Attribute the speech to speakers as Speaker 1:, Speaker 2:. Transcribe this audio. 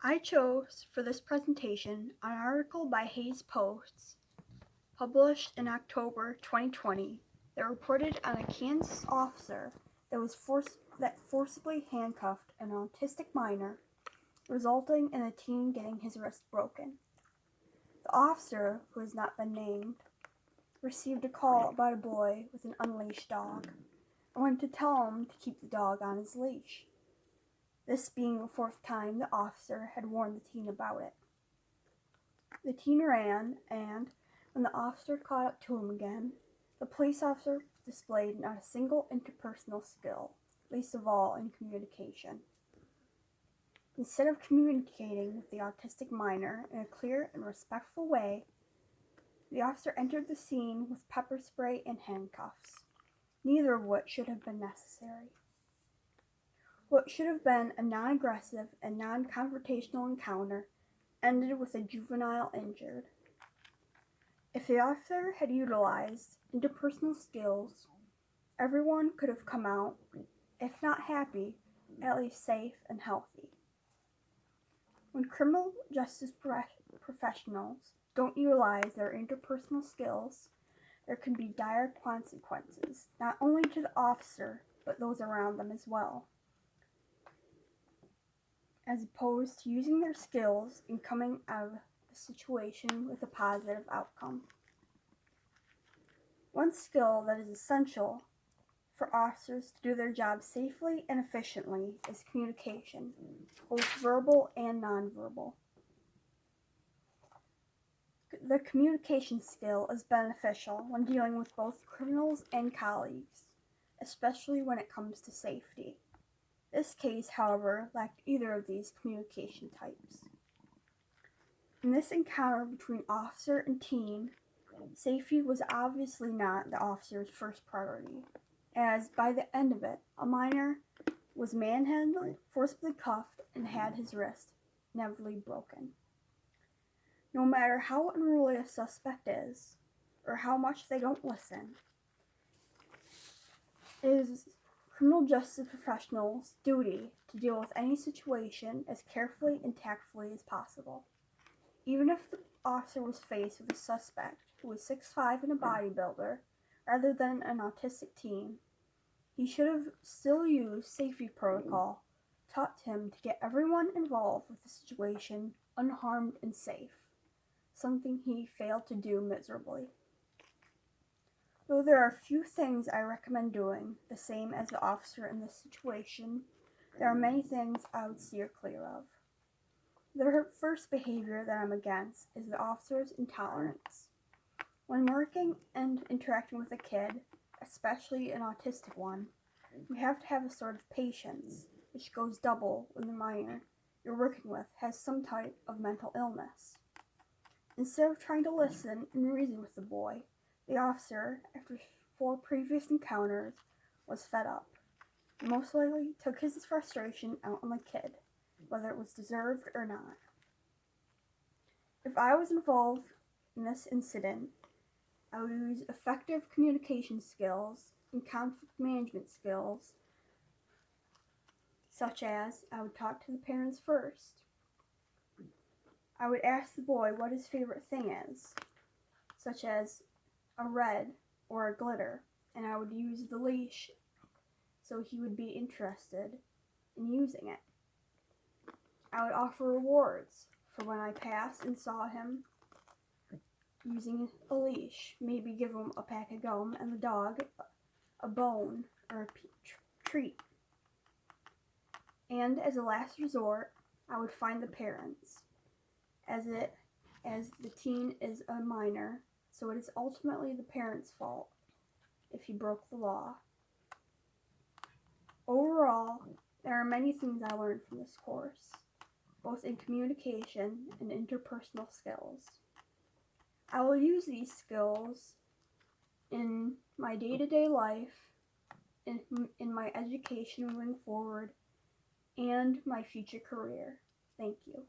Speaker 1: I chose for this presentation an article by Hayes Posts, published in October 2020, that reported on a Kansas officer that forcibly handcuffed an autistic minor, resulting in a teen getting his wrist broken. The officer, who has not been named, received a call about a boy with an unleashed dog and went to tell him to keep the dog on his leash, this being the fourth time the officer had warned the teen about it. The teen ran, and when the officer caught up to him again, the police officer displayed not a single interpersonal skill, least of all in communication. Instead of communicating with the autistic minor in a clear and respectful way, the officer entered the scene with pepper spray and handcuffs, neither of which should have been necessary. What should have been a non-aggressive and non-confrontational encounter ended with a juvenile injured. If the officer had utilized interpersonal skills, everyone could have come out, if not happy, at least safe and healthy. When criminal justice professionals don't utilize their interpersonal skills, there can be dire consequences, not only to the officer, but those around them as well, as opposed to using their skills and coming out of the situation with a positive outcome. One skill that is essential for officers to do their job safely and efficiently is communication, both verbal and nonverbal. The communication skill is beneficial when dealing with both criminals and colleagues, especially when it comes to safety. This case, however, lacked either of these communication types. In this encounter between officer and teen, safety was obviously not the officer's first priority, as by the end of it, a minor was manhandled, forcibly cuffed, and had his wrist inevitably broken. No matter how unruly a suspect is, or how much they don't listen, it is criminal justice professionals' duty to deal with any situation as carefully and tactfully as possible. Even if the officer was faced with a suspect who was 6'5" and a bodybuilder, rather than an autistic teen, he should have still used safety protocol taught to him to get everyone involved with the situation unharmed and safe, something he failed to do miserably. Though there are few things I recommend doing the same as the officer in this situation, there are many things I would steer clear of. The first behavior that I'm against is the officer's intolerance. When working and interacting with a kid, especially an autistic one, you have to have a sort of patience, which goes double when the minor you're working with has some type of mental illness. Instead of trying to listen and reason with the boy, the officer, after 4 previous encounters, was fed up. He most likely took his frustration out on the kid, whether it was deserved or not. If I was involved in this incident, I would use effective communication skills and conflict management skills, such as I would talk to the parents first. I would ask the boy what his favorite thing is, such as a red or a glitter, and I would use the leash so he would be interested in using it. I would offer rewards for when I passed and saw him using a leash, maybe give him a pack of gum and the dog a bone or a treat. And as a last resort, I would find the parents, as the teen is a minor, so it is ultimately the parents' fault if he broke the law. Overall, there are many things I learned from this course, both in communication and interpersonal skills. I will use these skills in my day-to-day life, in my education moving forward, and my future career. Thank you.